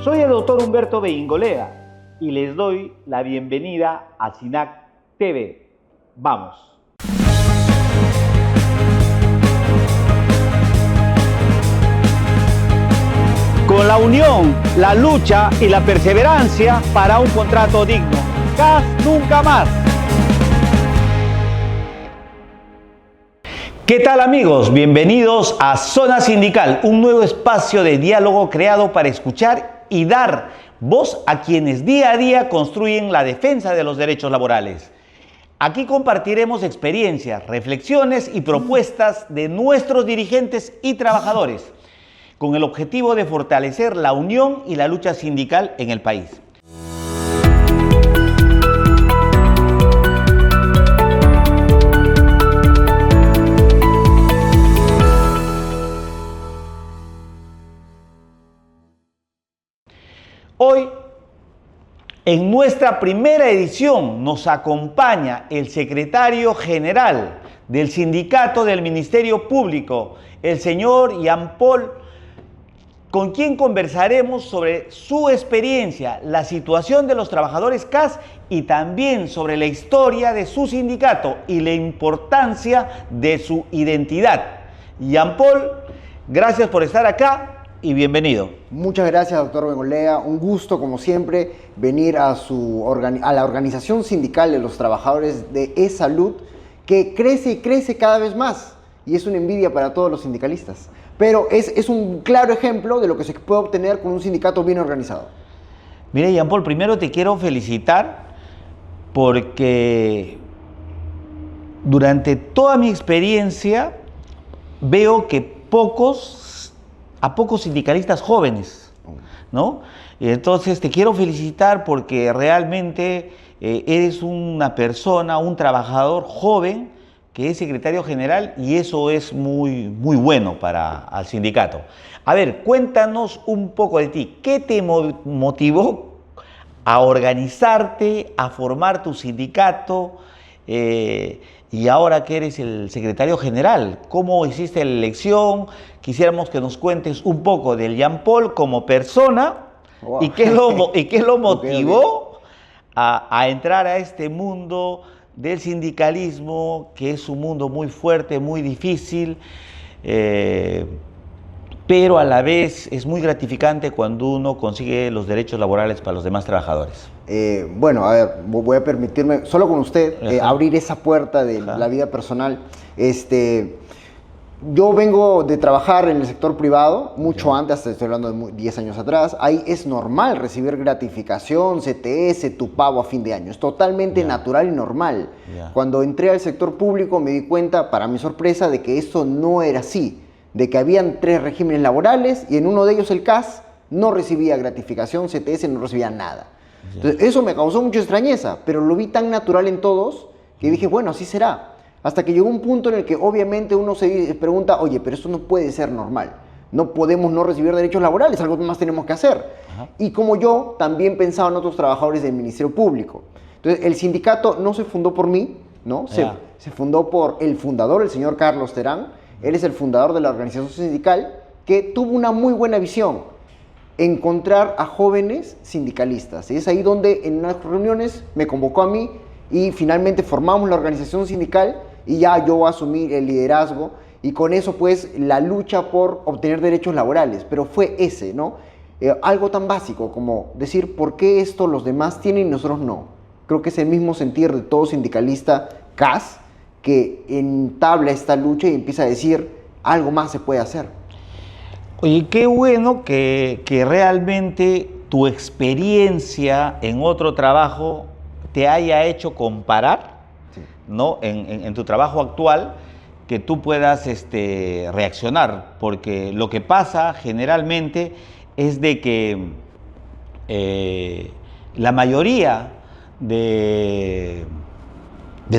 Soy el doctor Humberto Beingolea y les doy la bienvenida a SINAC TV. ¡Vamos! Con la unión, la lucha y la perseverancia para un contrato digno. ¡CAS nunca más! ¿Qué tal, amigos? Bienvenidos a Zona Sindical, un nuevo espacio de diálogo creado para escuchar y dar voz a quienes día a día construyen la defensa de los derechos laborales. Aquí compartiremos experiencias, reflexiones y propuestas de nuestros dirigentes y trabajadores, con el objetivo de fortalecer la unión y la lucha sindical en el país. Hoy, en nuestra primera edición, nos acompaña el secretario general del Sindicato del Ministerio Público, el señor Jean-Paul, con quien conversaremos sobre su experiencia, la situación de los trabajadores CAS y también sobre la historia de su sindicato y la importancia de su identidad. Jean-Paul, gracias por estar acá y bienvenido. Muchas gracias, doctor Beingolea. Un gusto, como siempre, venir a la organización sindical de los trabajadores de e-Salud, que crece y crece cada vez más, y es una envidia para todos los sindicalistas. Pero es un claro ejemplo de lo que se puede obtener con un sindicato bien organizado. Mire, Jean-Paul, primero te quiero felicitar porque durante toda mi experiencia veo que a pocos sindicalistas jóvenes, ¿no? Entonces te quiero felicitar porque realmente eres una persona, un trabajador joven que es secretario general, y eso es muy bueno para el sindicato. A ver, cuéntanos un poco de ti. ¿Qué te motivó a organizarte, a formar tu sindicato? Y ahora que eres el secretario general, ¿cómo hiciste la elección? Quisiéramos que nos cuentes un poco del Jean-Paul como persona. Wow. y qué lo motivó a entrar a este mundo del sindicalismo, que es un mundo muy fuerte, muy difícil, pero a la vez es muy gratificante cuando uno consigue los derechos laborales para los demás trabajadores. Bueno, a ver, voy a permitirme, solo con usted, abrir esa puerta de la vida personal. Yo vengo de trabajar en el sector privado, mucho antes, estoy hablando de 10 años atrás. Ahí es normal recibir gratificación, CTS, tu pago a fin de año. Es totalmente natural y normal. Cuando entré al sector público me di cuenta, para mi sorpresa, de que eso no era así. De que habían 3 regímenes laborales y en uno de ellos, el CAS, no recibía gratificación, CTS, no recibía nada. Entonces, eso me causó mucha extrañeza, pero lo vi tan natural en todos que dije, bueno, así será. Hasta que llegó un punto en el que obviamente uno se pregunta, oye, pero esto no puede ser normal. No podemos no recibir derechos laborales, algo más tenemos que hacer. Y como yo, también pensaba en otros trabajadores del Ministerio Público. Entonces, el sindicato no se fundó por mí, ¿no? Se fundó por el fundador, el señor Carlos Terán. Él es el fundador de la organización sindical, que tuvo una muy buena visión: encontrar a jóvenes sindicalistas. Y es ahí donde en unas reuniones me convocó a mí y finalmente formamos la organización sindical, y ya yo asumí el liderazgo, y con eso pues la lucha por obtener derechos laborales. Pero fue ese, ¿no? Algo tan básico como decir, ¿por qué esto los demás tienen y nosotros no? Creo que es el mismo sentir de todo sindicalista CAS, que entabla esta lucha y empieza a decir, algo más se puede hacer. Oye, qué bueno que realmente tu experiencia en otro trabajo te haya hecho comparar, ¿no? En tu trabajo actual, que tú puedas reaccionar, porque lo que pasa generalmente es de que la mayoría de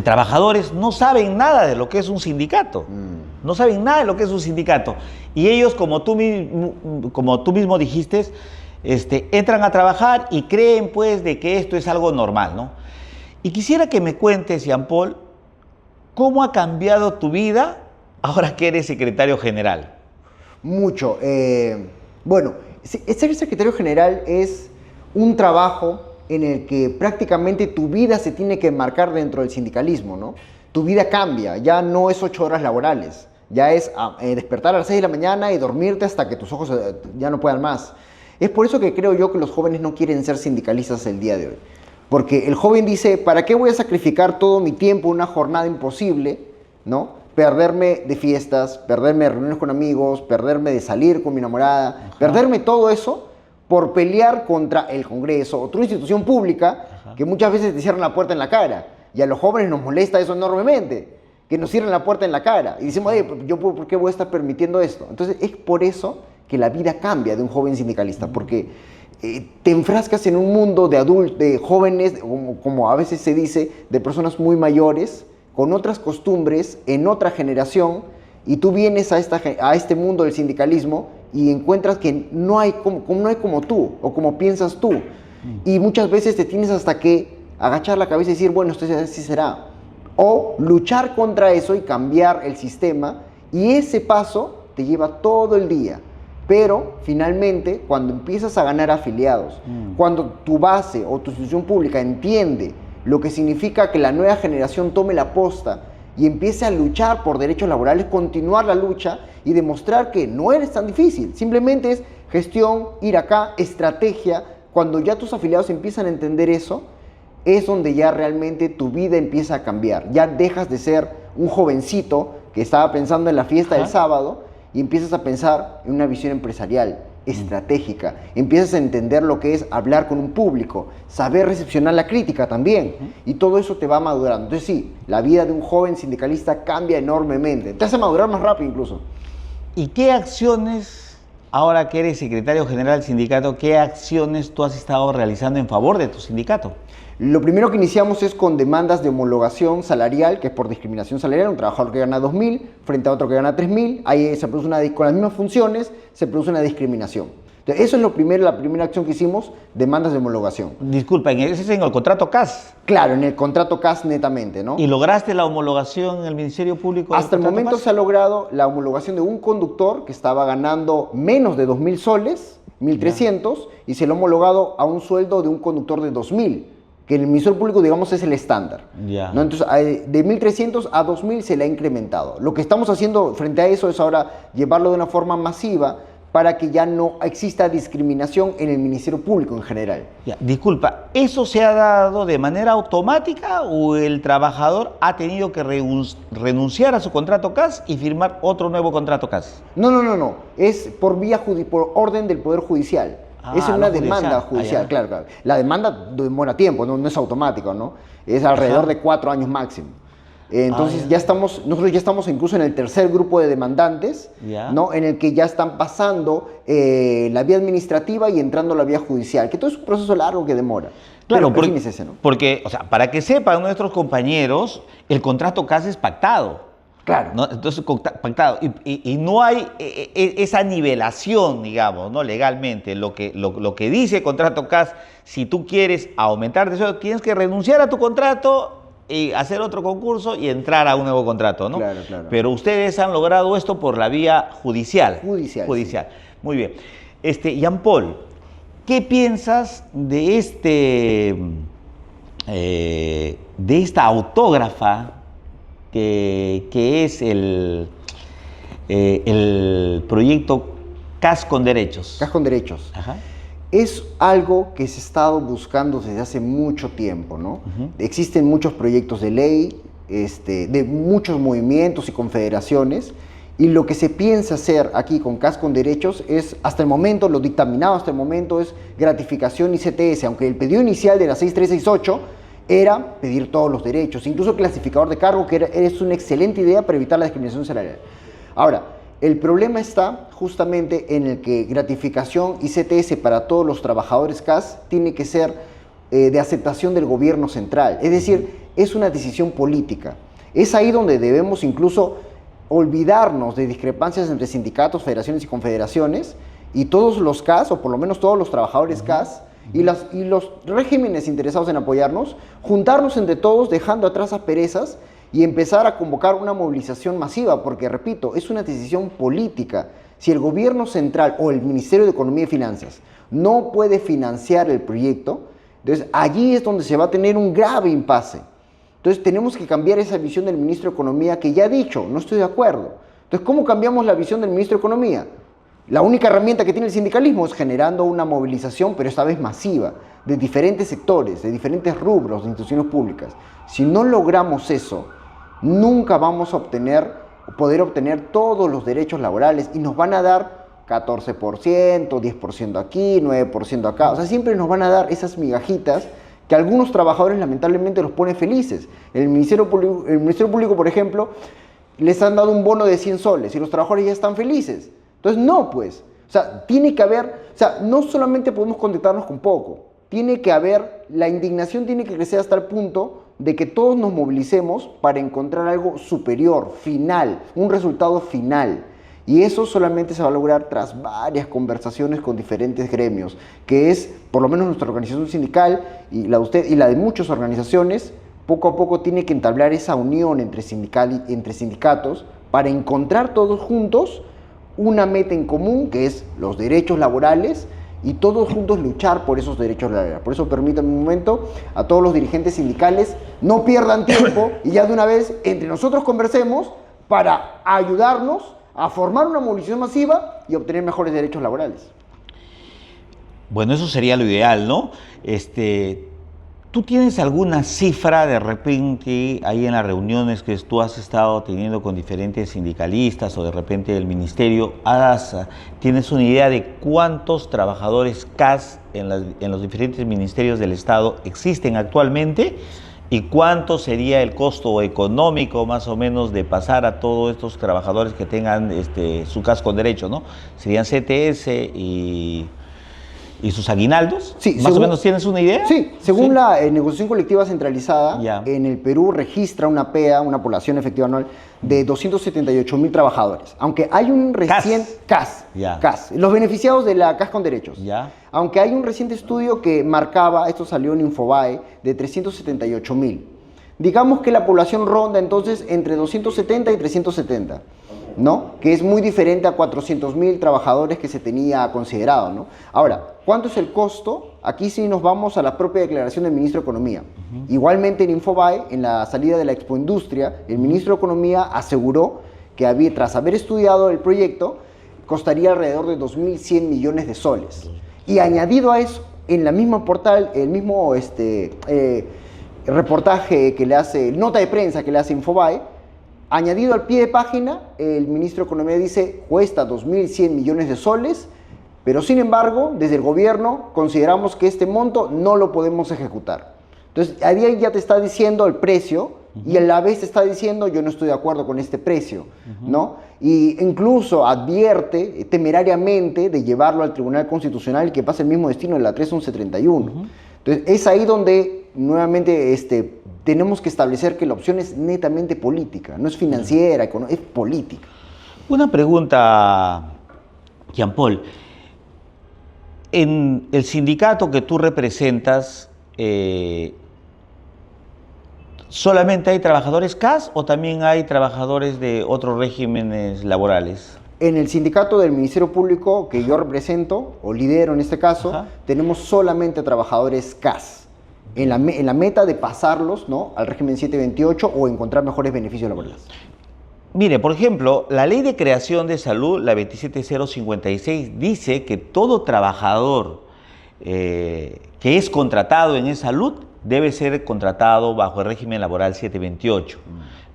trabajadores no saben nada de lo que es un sindicato. No saben nada de lo que es un sindicato. Y ellos, como tú mismo dijiste, entran a trabajar y creen pues de que esto es algo normal, ¿no? Y quisiera que me cuentes, Jean-Paul, ¿cómo ha cambiado tu vida ahora que eres secretario general? Mucho. Bueno, Sí, ser secretario general es un trabajo en el que prácticamente tu vida se tiene que enmarcar dentro del sindicalismo, ¿no? Tu vida cambia, ya no es 8 horas laborales, ya es despertar a las 6 de la mañana y dormirte hasta que tus ojos ya no puedan más. Es por eso que creo yo que los jóvenes no quieren ser sindicalistas el día de hoy. Porque el joven dice, ¿para qué voy a sacrificar todo mi tiempo en una jornada imposible, ¿no? Perderme de fiestas, perderme de reuniones con amigos, perderme de salir con mi enamorada, perderme todo eso por pelear contra el Congreso, otra institución pública que muchas veces te cierran la puerta en la cara. Y a los jóvenes nos molesta eso enormemente, que nos cierren la puerta en la cara. Y decimos, ¿yo por qué voy a estar permitiendo esto? Entonces es por eso que la vida cambia de un joven sindicalista, porque te enfrascas en un mundo de adultos, de jóvenes, como a veces se dice, de personas muy mayores, con otras costumbres, en otra generación, y tú vienes a este mundo del sindicalismo y encuentras que no hay como tú, o como piensas tú. Y muchas veces te tienes hasta que agachar la cabeza y decir, bueno, esto así será. O luchar contra eso y cambiar el sistema, y ese paso te lleva todo el día. Pero finalmente, cuando empiezas a ganar afiliados, cuando tu base o tu institución pública entiende lo que significa que la nueva generación tome la posta y empiece a luchar por derechos laborales, continuar la lucha y demostrar que no eres tan difícil. Simplemente es gestión, ir acá, estrategia. Cuando ya tus afiliados empiezan a entender eso, es donde ya realmente tu vida empieza a cambiar. Ya dejas de ser un jovencito que estaba pensando en la fiesta del sábado y empiezas a pensar en una visión empresarial, estratégica. Empiezas a entender lo que es hablar con un público, saber recepcionar la crítica también. Y todo eso te va madurando. Entonces sí, la vida de un joven sindicalista cambia enormemente. Te hace madurar más rápido incluso. ¿Y qué acciones, ahora que eres secretario general del sindicato, qué acciones tú has estado realizando en favor de tu sindicato? Lo primero que iniciamos es con demandas de homologación salarial, que es por discriminación salarial, un trabajador que gana 2.000 frente a otro que gana 3.000, ahí se produce con las mismas funciones, se produce una discriminación. Entonces, eso es la primera acción que hicimos, demandas de homologación. Disculpa, ese es en el contrato CAS. Claro, en el contrato CAS netamente, ¿no? ¿Y lograste la homologación en el Ministerio Público? Hasta el momento se ha logrado la homologación de un conductor que estaba ganando menos de 2.000 soles, 1.300, y se lo ha homologado a un sueldo de un conductor de 2.000. Que en el Ministerio Público, digamos, es el estándar. ¿No? Entonces, de 1.300 a 2.000 se le ha incrementado. Lo que estamos haciendo frente a eso es ahora llevarlo de una forma masiva para que ya no exista discriminación en el Ministerio Público en general. Disculpa, ¿eso se ha dado de manera automática o el trabajador ha tenido que renunciar a su contrato CAS y firmar otro nuevo contrato CAS? No. Es por orden del Poder Judicial. Es una demanda judicial, claro. La demanda demora tiempo, no es automático, ¿no? Es alrededor de 4 años máximo. Entonces nosotros ya estamos incluso en el tercer grupo de demandantes, ¿no? En el que ya están pasando la vía administrativa y entrando a la vía judicial, que todo es un proceso largo que demora. Claro, porque, o sea, para que sepan nuestros compañeros, el contrato CAS es pactado. Claro. ¿No? Entonces, pactado. Y no hay esa nivelación, digamos, ¿no? Legalmente. Lo que dice el contrato CAS, si tú quieres aumentar de sueldo, tienes que renunciar a tu contrato y hacer otro concurso y entrar a un nuevo contrato, ¿no? Claro. Pero ustedes han logrado esto por la vía judicial. Judicial. Sí. Muy bien. Jean Paul, ¿qué piensas de esta autógrafa que es el proyecto CAS con Derechos? CAS con Derechos. Ajá. Es algo que se ha estado buscando desde hace mucho tiempo, ¿no? Existen muchos proyectos de ley, de muchos movimientos y confederaciones, y lo que se piensa hacer aquí con CAS con Derechos es, hasta el momento, lo dictaminado hasta el momento es gratificación y CTS, aunque el pedido inicial de la 6368 era pedir todos los derechos, incluso clasificador de cargo, que es una excelente idea para evitar la discriminación salarial. Ahora, el problema está justamente en el que gratificación y CTS para todos los trabajadores CAS tiene que ser de aceptación del gobierno central, es decir, es una decisión política. Es ahí donde debemos incluso olvidarnos de discrepancias entre sindicatos, federaciones y confederaciones, y todos los CAS, o por lo menos todos los trabajadores CAS, y los regímenes interesados en apoyarnos, juntarnos entre todos, dejando atrás asperezas y empezar a convocar una movilización masiva, porque, repito, es una decisión política. Si el gobierno central o el Ministerio de Economía y Finanzas no puede financiar el proyecto, entonces allí es donde se va a tener un grave impasse. Entonces tenemos que cambiar esa visión del ministro de Economía que ya ha dicho, no estoy de acuerdo. Entonces, ¿cómo cambiamos la visión del ministro de Economía? La única herramienta que tiene el sindicalismo es generando una movilización, pero esta vez masiva, de diferentes sectores, de diferentes rubros de instituciones públicas. Si no logramos eso, nunca vamos a poder obtener todos los derechos laborales y nos van a dar 14%, 10% aquí, 9% acá. O sea, siempre nos van a dar esas migajitas que algunos trabajadores lamentablemente los pone felices. El Ministerio Público, por ejemplo, les han dado un bono de 100 soles y los trabajadores ya están felices. Entonces, no, pues. O sea, tiene que haber, o sea, no solamente podemos contentarnos con poco, tiene que haber, la indignación tiene que crecer hasta el punto de que todos nos movilicemos para encontrar algo superior, final, un resultado final. Y eso solamente se va a lograr tras varias conversaciones con diferentes gremios, que es, por lo menos nuestra organización sindical y la de usted y la de muchas organizaciones, poco a poco tiene que entablar esa unión entre sindicatos para encontrar todos juntos una meta en común, que es los derechos laborales, y todos juntos luchar por esos derechos laborales. Por eso permítanme un momento a todos los dirigentes sindicales, no pierdan tiempo y ya de una vez entre nosotros conversemos para ayudarnos a formar una movilización masiva y obtener mejores derechos laborales. Bueno, eso sería lo ideal, ¿no? ¿Tú tienes alguna cifra de repente ahí en las reuniones que tú has estado teniendo con diferentes sindicalistas o de repente el ministerio? ¿Tienes una idea de cuántos trabajadores CAS en los diferentes ministerios del Estado existen actualmente? ¿Y cuánto sería el costo económico más o menos de pasar a todos estos trabajadores que tengan su CAS con derecho, ¿no? ¿Serían CTS y sus aguinaldos? Sí, ¿Más o menos tienes una idea? Sí, según la negociación colectiva centralizada, Ya. en el Perú registra una PEA, una población efectiva anual, de 278.000 trabajadores. Aunque hay un reciente... CAS. Ya. CAS. Los beneficiados de la CAS con derechos. Ya. Aunque hay un reciente estudio que marcaba, esto salió en Infobae, de 378.000. Digamos que la población ronda entonces entre 270 y 370. ¿No? Que es muy diferente a 400.000 trabajadores que se tenía considerado, ¿no? Ahora, ¿cuánto es el costo? Aquí sí nos vamos a la propia declaración del ministro de Economía. Igualmente en Infobae, en la salida de la Expo Industria, el ministro de Economía aseguró que tras haber estudiado el proyecto, costaría alrededor de 2.100 millones de soles. Y añadido a eso, en la misma portal, el mismo reportaje que le hace, nota de prensa que le hace Infobae, añadido al pie de página, el ministro de Economía dice, cuesta 2.100 millones de soles, pero sin embargo, desde el gobierno consideramos que este monto no lo podemos ejecutar. Entonces, ahí ya te está diciendo el precio y a la vez te está diciendo, yo no estoy de acuerdo con este precio, ¿no? Y incluso advierte temerariamente de llevarlo al Tribunal Constitucional y que pase el mismo destino de la 31131. Entonces, es ahí donde nuevamente tenemos que establecer que la opción es netamente política, no es financiera, es política. Una pregunta, Jean Paul. En el sindicato que tú representas, ¿solamente hay trabajadores CAS o también hay trabajadores de otros regímenes laborales? En el sindicato del Ministerio Público que yo represento, o lidero en este caso, Ajá. tenemos solamente trabajadores CAS. En la meta de pasarlos, ¿no?, al régimen 728 o encontrar mejores beneficios laborales. Mire, por ejemplo, la Ley de Creación de Salud, la 27056, dice que todo trabajador que es contratado en salud debe ser contratado bajo el régimen laboral 728.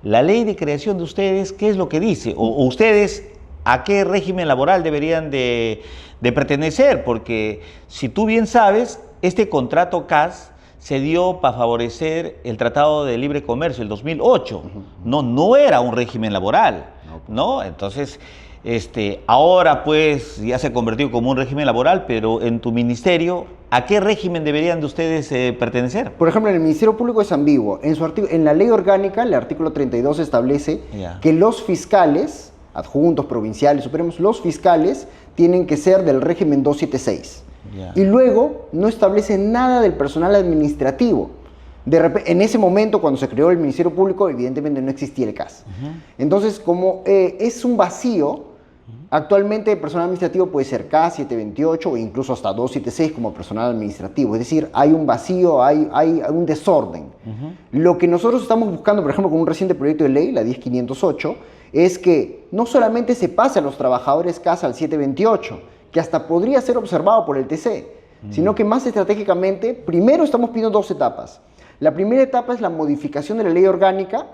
La Ley de Creación de ustedes, ¿qué es lo que dice? O ustedes, ¿a qué régimen laboral deberían de pertenecer? Porque si tú bien sabes, este contrato CAS se dio para favorecer el Tratado de Libre Comercio, el 2008. No era un régimen laboral, ¿no? Entonces, ahora pues ya se ha convertido como un régimen laboral, pero en tu ministerio, ¿a qué régimen deberían de ustedes pertenecer? Por ejemplo, en el Ministerio Público es ambiguo. En la ley orgánica, el artículo 32 establece que los fiscales, adjuntos, provinciales, supremos, los fiscales tienen que ser del régimen 276. Y luego no establece nada del personal administrativo. En ese momento, cuando se creó el Ministerio Público, evidentemente no existía el CAS. Entonces, como es un vacío, Actualmente el personal administrativo puede ser K728 o incluso hasta 276 como personal administrativo. Es decir, hay un vacío, hay un desorden. Lo que nosotros estamos buscando, por ejemplo, con un reciente proyecto de ley, la 10508, es que no solamente se pase a los trabajadores CAS al 728, que hasta podría ser observado por el TC, sino que más estratégicamente, primero estamos pidiendo dos etapas. La primera etapa es la modificación de la ley orgánica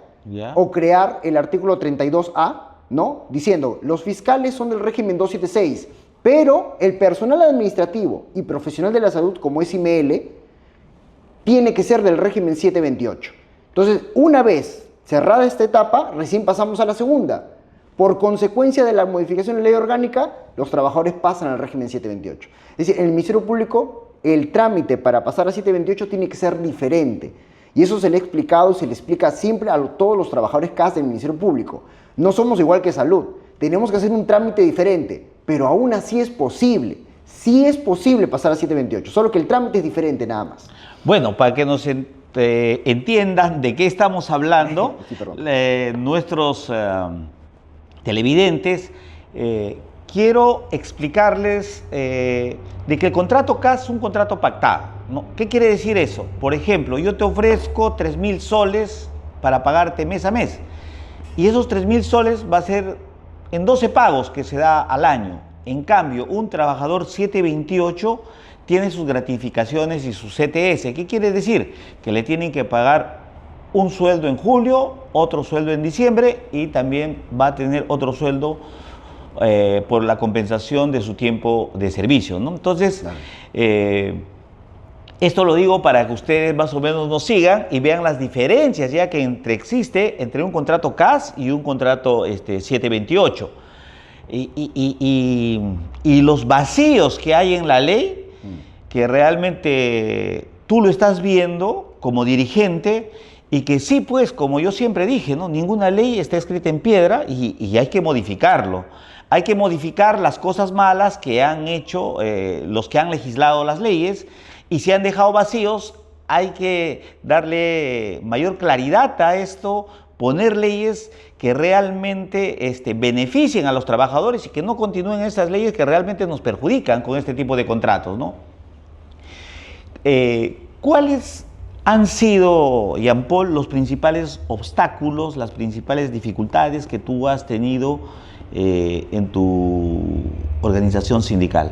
o crear el artículo 32A, ¿no? Diciendo, los fiscales son del régimen 276, pero el personal administrativo y profesional de la salud, como es IML, tiene que ser del régimen 728. Entonces, una vez cerrada esta etapa, recién pasamos a la segunda. Por consecuencia de la modificación de la ley orgánica, los trabajadores pasan al régimen 728. Es decir, en el Ministerio Público, el trámite para pasar a 728 tiene que ser diferente. Y eso se le ha explicado, se le explica siempre a todos los trabajadores CAS del Ministerio Público. No somos igual que salud, tenemos que hacer un trámite diferente, pero aún así es posible. Sí es posible pasar a 728, solo que el trámite es diferente nada más. Bueno, para que nos entiendan de qué estamos hablando, Sí, nuestros televidentes, quiero explicarles de que el contrato CAS es un contrato pactado, ¿no? ¿Qué quiere decir eso? Por ejemplo, yo te ofrezco 3.000 soles para pagarte mes a mes. Y esos 3.000 soles va a ser en 12 pagos que se da al año. En cambio, un trabajador 728 tiene sus gratificaciones y su CTS. ¿Qué quiere decir? Que le tienen que pagar un sueldo en julio, otro sueldo en diciembre y también va a tener otro sueldo por la compensación de su tiempo de servicio, ¿no? Entonces, esto lo digo para que ustedes más o menos nos sigan y vean las diferencias ya que existe entre un contrato CAS y un contrato 728. Y los vacíos que hay en la ley, que realmente tú lo estás viendo como dirigente y que sí, pues, como yo siempre dije, ¿no? Ninguna ley está escrita en piedra y hay que modificarlo. Hay que modificar las cosas malas que han hecho los que han legislado las leyes. Y si han dejado vacíos, hay que darle mayor claridad a esto, poner leyes que realmente beneficien a los trabajadores y que no continúen esas leyes que realmente nos perjudican con este tipo de contratos, ¿no? ¿Cuáles han sido, Jean Paul, los principales obstáculos, las principales dificultades que tú has tenido en tu organización sindical?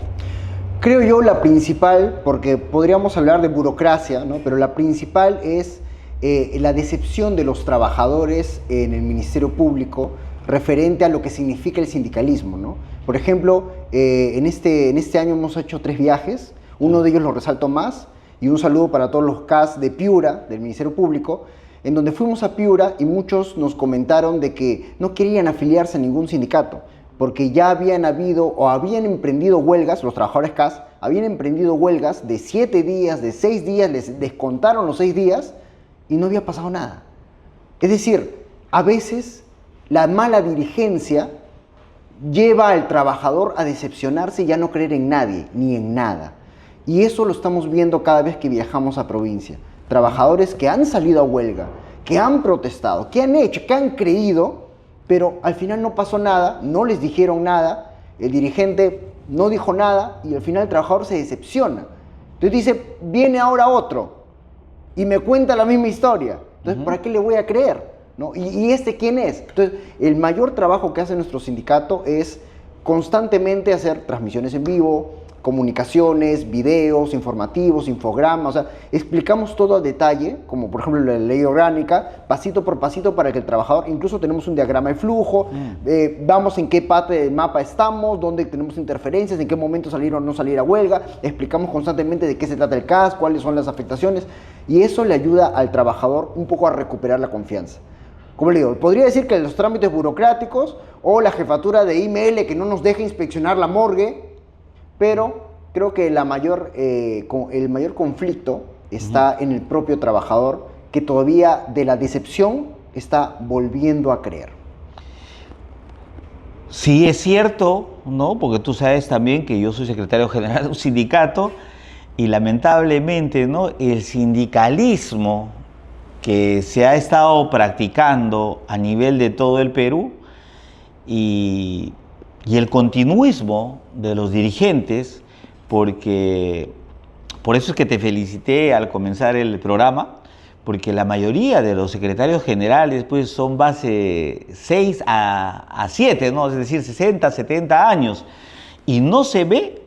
Creo yo la principal, porque podríamos hablar de burocracia, ¿no? Pero la principal es la decepción de los trabajadores en el Ministerio Público referente a lo que significa el sindicalismo, ¿no? Por ejemplo, en este año hemos hecho 3 viajes, uno de ellos lo resalto más, y un saludo para todos los CAS de Piura, del Ministerio Público, en donde fuimos a Piura y muchos nos comentaron de que no querían afiliarse a ningún sindicato, porque ya habían habido o habían emprendido huelgas, los trabajadores CAS habían emprendido huelgas de 7 días, de 6 días, les descontaron los 6 días y no había pasado nada. Es decir, a veces la mala dirigencia lleva al trabajador a decepcionarse y ya no creer en nadie ni en nada. Y eso lo estamos viendo cada vez que viajamos a provincia. Trabajadores que han salido a huelga, que han protestado, que han hecho, que han creído, pero al final no pasó nada, no les dijeron nada, el dirigente no dijo nada y al final el trabajador se decepciona. Entonces dice, viene ahora otro y me cuenta la misma historia. Entonces, ¿para qué le voy a creer? ¿No? ¿Y este quién es? Entonces, el mayor trabajo que hace nuestro sindicato es constantemente hacer transmisiones en vivo, comunicaciones, videos, informativos, infogramas, o sea, explicamos todo a detalle, como por ejemplo la ley orgánica, pasito por pasito para que el trabajador, incluso tenemos un diagrama de flujo, vamos en qué parte del mapa estamos, dónde tenemos interferencias, en qué momento salir o no salir a huelga, explicamos constantemente de qué se trata el CAS, cuáles son las afectaciones, y eso le ayuda al trabajador un poco a recuperar la confianza. Como le digo, podría decir que los trámites burocráticos o la jefatura de IML que no nos deja inspeccionar la morgue, pero creo que el mayor conflicto está en el propio trabajador que todavía de la decepción está volviendo a creer. Sí, es cierto, ¿no? Porque tú sabes también que yo soy secretario general de un sindicato y lamentablemente, ¿no? El sindicalismo que se ha estado practicando a nivel de todo el Perú y y el continuismo de los dirigentes, porque por eso es que te felicité al comenzar el programa, porque la mayoría de los secretarios generales pues son base 6 a 7, ¿no? Es decir, 60, 70 años, y no se ve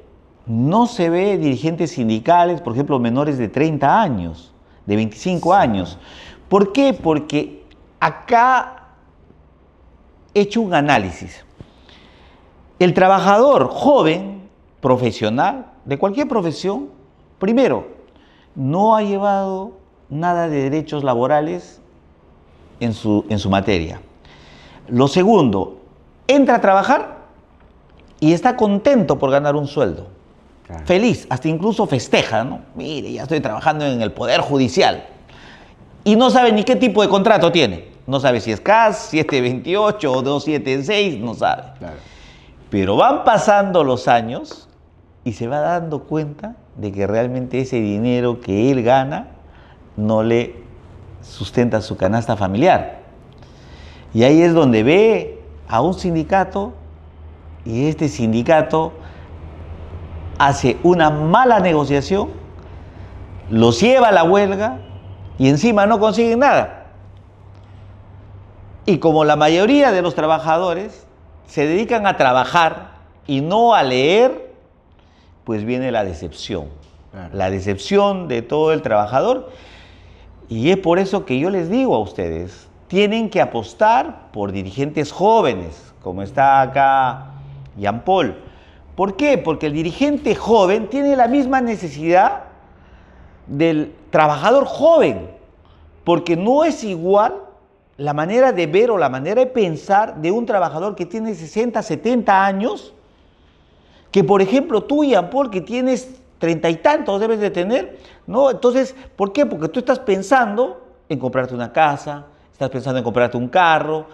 dirigentes sindicales, por ejemplo, menores de 30 años, de 25 años. ¿Por qué? Porque acá he hecho un análisis. El trabajador joven, profesional, de cualquier profesión, primero, no ha llevado nada de derechos laborales en su materia. Lo segundo, entra a trabajar y está contento por ganar un sueldo. Claro. Feliz, hasta incluso festeja, ¿no? Mire, ya estoy trabajando en el Poder Judicial. Y no sabe ni qué tipo de contrato tiene. No sabe si es CAS, 728 o 276, no sabe. Claro. Pero van pasando los años y se va dando cuenta de que realmente ese dinero que él gana no le sustenta su canasta familiar. Y ahí es donde ve a un sindicato y este sindicato hace una mala negociación, los lleva a la huelga y encima no consiguen nada. Y como la mayoría de los trabajadores se dedican a trabajar y no a leer, pues viene la decepción. Claro. La decepción de todo el trabajador. Y es por eso que yo les digo a ustedes, tienen que apostar por dirigentes jóvenes, como está acá Jean Paul. ¿Por qué? Porque el dirigente joven tiene la misma necesidad del trabajador joven, porque no es igual la manera de ver o la manera de pensar de un trabajador que tiene 60, 70 años, que por ejemplo tú, Jean Paul, que tienes 30 y tantos debes de tener, ¿no? Entonces, ¿por qué? Porque tú estás pensando en comprarte una casa, estás pensando en comprarte un carro,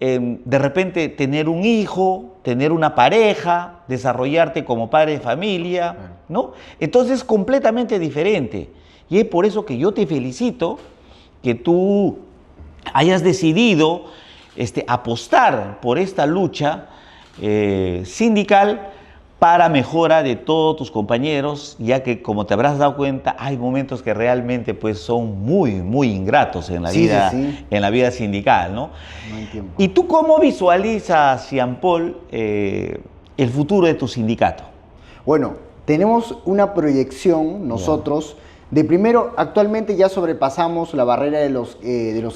de repente tener un hijo, tener una pareja, desarrollarte como padre de familia, ¿no? Entonces es completamente diferente. Y es por eso que yo te felicito que tú hayas decidido apostar por esta lucha sindical para mejora de todos tus compañeros, ya que, como te habrás dado cuenta, hay momentos que realmente pues, son muy, muy ingratos en la, en la vida sindical, ¿no? No entiendo. ¿Y tú cómo visualizas, Jean Paul, el futuro de tu sindicato? Bueno, tenemos una proyección nosotros de primero, actualmente ya sobrepasamos la barrera de los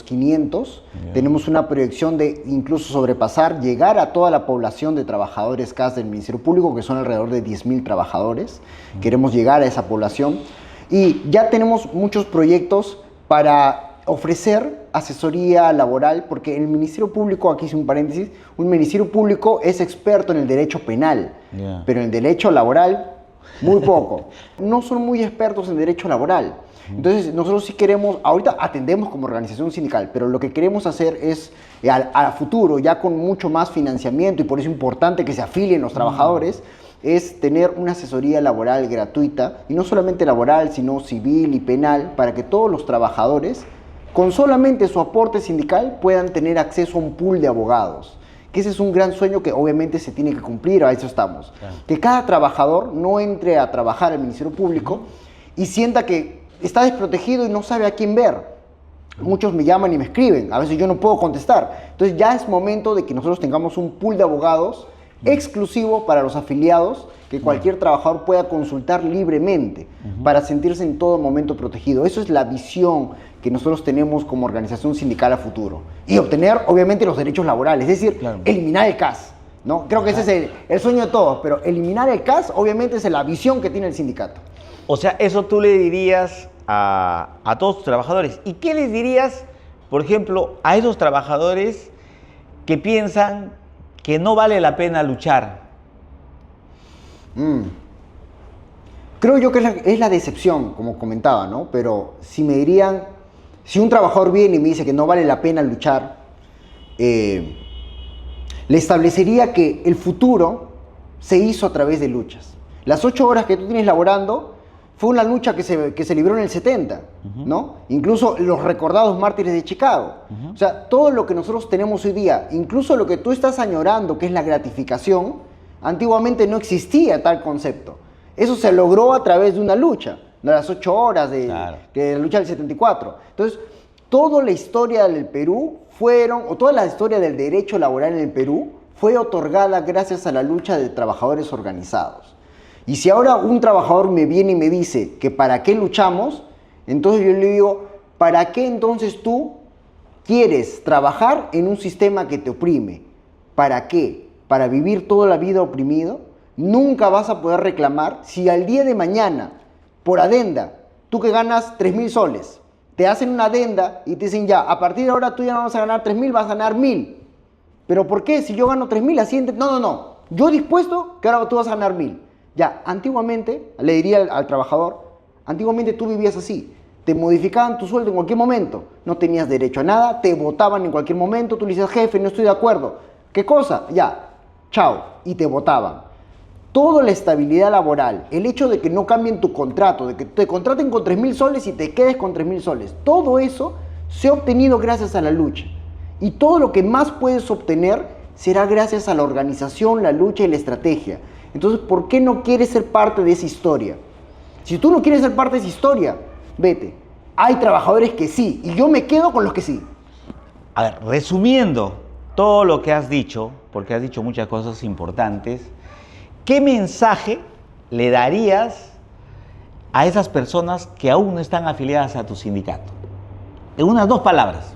500, tenemos una proyección de incluso sobrepasar, llegar a toda la población de trabajadores CAS del Ministerio Público, que son alrededor de 10.000 trabajadores, queremos llegar a esa población y ya tenemos muchos proyectos para ofrecer asesoría laboral, porque el Ministerio Público, aquí hice un paréntesis, un Ministerio Público es experto en el derecho penal, pero en el derecho laboral muy poco. No son muy expertos en derecho laboral. Entonces, nosotros sí queremos, ahorita atendemos como organización sindical, pero lo que queremos hacer es, a futuro, ya con mucho más financiamiento, y por eso es importante que se afilien los trabajadores, es tener una asesoría laboral gratuita, y no solamente laboral, sino civil y penal, para que todos los trabajadores, con solamente su aporte sindical, puedan tener acceso a un pool de abogados. Que ese es un gran sueño que obviamente se tiene que cumplir, a eso estamos. Claro. Que cada trabajador no entre a trabajar al Ministerio Público y sienta que está desprotegido y no sabe a quién ver. Muchos me llaman y me escriben, a veces yo no puedo contestar. Entonces ya es momento de que nosotros tengamos un pool de abogados exclusivo para los afiliados, que cualquier trabajador pueda consultar libremente para sentirse en todo momento protegido. Eso es la visión que nosotros tenemos como organización sindical a futuro. Y obtener, obviamente, los derechos laborales, es decir, eliminar el CAS, ¿no? Creo que ese es el sueño de todos, pero eliminar el CAS, obviamente, es la visión que tiene el sindicato. O sea, eso tú le dirías a todos tus trabajadores. ¿Y qué les dirías, por ejemplo, a esos trabajadores que piensan que no vale la pena luchar? Creo yo que es la decepción, como comentaba, ¿no? Pero si me dirían, si un trabajador viene y me dice que no vale la pena luchar, le establecería que el futuro se hizo a través de luchas. Las 8 horas que tú tienes laborando fue una lucha que se libró en el 70, ¿no? Incluso los recordados mártires de Chicago. O sea, todo lo que nosotros tenemos hoy día, incluso lo que tú estás añorando, que es la gratificación, Antiguamente no existía tal concepto. Eso se logró a través de una lucha, de las 8 horas de la lucha del 74. Entonces, toda la historia del Perú toda la historia del derecho laboral en el Perú fue otorgada gracias a la lucha de trabajadores organizados. Y si ahora un trabajador me viene y me dice que para qué luchamos, entonces yo le digo, ¿para qué entonces tú quieres trabajar en un sistema que te oprime? ¿Para qué? ¿Para vivir toda la vida oprimido? Nunca vas a poder reclamar si al día de mañana, por adenda, tú que ganas 3.000 soles, te hacen una adenda y te dicen ya, a partir de ahora tú ya no vas a ganar 3.000, vas a ganar 1.000. ¿Pero por qué? Si yo gano 3.000, así... No. Yo dispuesto que ahora tú vas a ganar 1.000. Ya, antiguamente, le diría al trabajador, antiguamente tú vivías así. Te modificaban tu sueldo en cualquier momento. No tenías derecho a nada, te votaban en cualquier momento. Tú le dices, jefe, no estoy de acuerdo. ¿Qué cosa? Ya, chao. Y te votaban. Toda la estabilidad laboral, el hecho de que no cambien tu contrato, de que te contraten con 3.000 soles y te quedes con 3.000 soles, todo eso se ha obtenido gracias a la lucha. Y todo lo que más puedes obtener será gracias a la organización, la lucha y la estrategia. Entonces, ¿por qué no quieres ser parte de esa historia? Si tú no quieres ser parte de esa historia, vete. Hay trabajadores que sí, y yo me quedo con los que sí. A ver, resumiendo todo lo que has dicho, porque has dicho muchas cosas importantes, ¿qué mensaje le darías a esas personas que aún no están afiliadas a tu sindicato? En unas 2 palabras.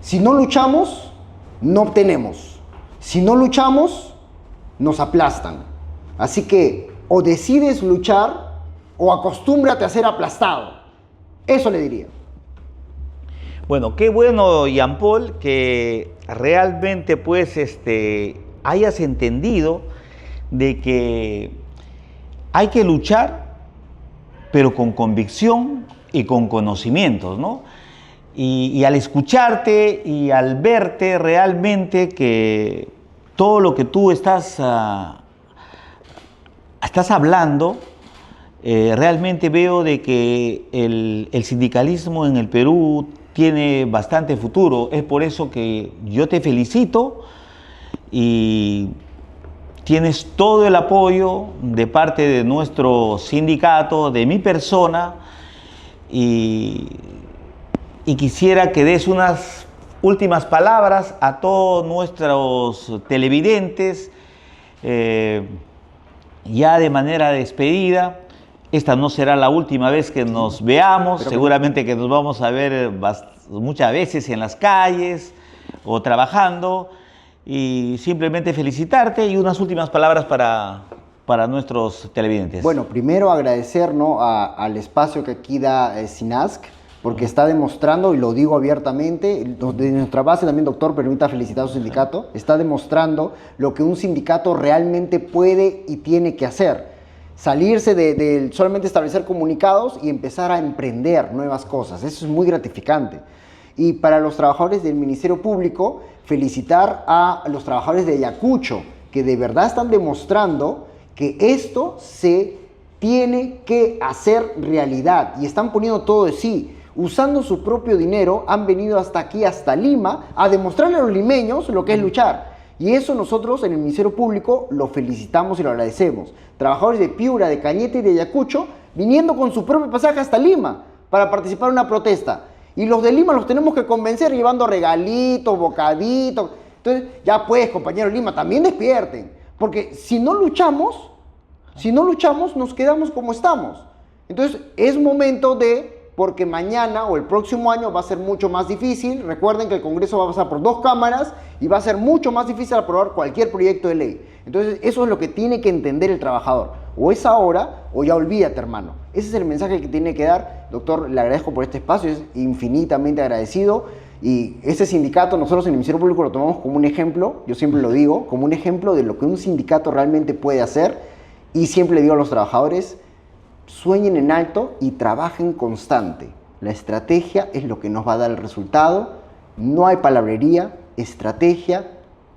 Si no luchamos, no obtenemos. Si no luchamos, nos aplastan. Así que o decides luchar o acostúmbrate a ser aplastado. Eso le diría. Bueno, qué bueno, Jean Paul, que realmente pues hayas entendido de que hay que luchar, pero con convicción y con conocimientos, ¿no? Y al escucharte y al verte realmente que todo lo que tú estás hablando, realmente veo de que el sindicalismo en el Perú tiene bastante futuro. Es por eso que yo te felicito y tienes todo el apoyo de parte de nuestro sindicato, de mi persona, y quisiera que des unas últimas palabras a todos nuestros televidentes, ya de manera despedida. Esta no será la última vez que nos veamos, seguramente que nos vamos a ver muchas veces en las calles o trabajando, y simplemente felicitarte y unas últimas palabras para nuestros televidentes. Bueno, primero agradecer, ¿no?, al espacio que aquí da SINASC, porque está demostrando, y lo digo abiertamente, de nuestra base también, doctor, permita felicitar a su sindicato, está demostrando lo que un sindicato realmente puede y tiene que hacer. Salirse de solamente establecer comunicados y empezar a emprender nuevas cosas. Eso es muy gratificante. Y para los trabajadores del Ministerio Público, felicitar a los trabajadores de Ayacucho, que de verdad están demostrando que esto se tiene que hacer realidad y están poniendo todo de sí. Usando su propio dinero, han venido hasta aquí, hasta Lima, a demostrarle a los limeños lo que es luchar. Y eso nosotros en el Ministerio Público lo felicitamos y lo agradecemos. Trabajadores de Piura, de Cañete y de Ayacucho viniendo con su propio pasaje hasta Lima para participar en una protesta. Y los de Lima los tenemos que convencer llevando regalitos, bocaditos. Entonces, ya pues, compañeros de Lima, también despierten. Porque si no luchamos, nos quedamos como estamos. Entonces, es momento porque mañana o el próximo año va a ser mucho más difícil. Recuerden que el Congreso va a pasar por 2 cámaras y va a ser mucho más difícil aprobar cualquier proyecto de ley. Entonces, eso es lo que tiene que entender el trabajador. O es ahora o ya olvídate, hermano. Ese es el mensaje que tiene que dar. Doctor, le agradezco por este espacio, es infinitamente agradecido. Y ese sindicato, nosotros en el Ministerio Público lo tomamos como un ejemplo, yo siempre lo digo, como un ejemplo de lo que un sindicato realmente puede hacer. Y siempre le digo a los trabajadores, sueñen en alto y trabajen constante. La estrategia es lo que nos va a dar el resultado. No hay palabrería, estrategia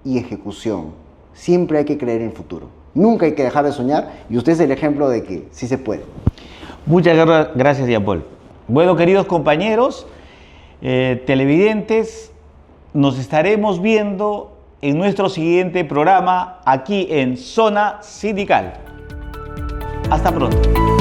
y ejecución. Siempre hay que creer en el futuro. Nunca hay que dejar de soñar y usted es el ejemplo de que sí se puede. Muchas gracias, Jean Paul. Bueno, queridos compañeros, televidentes, nos estaremos viendo en nuestro siguiente programa aquí en Zona Sindical. Hasta pronto.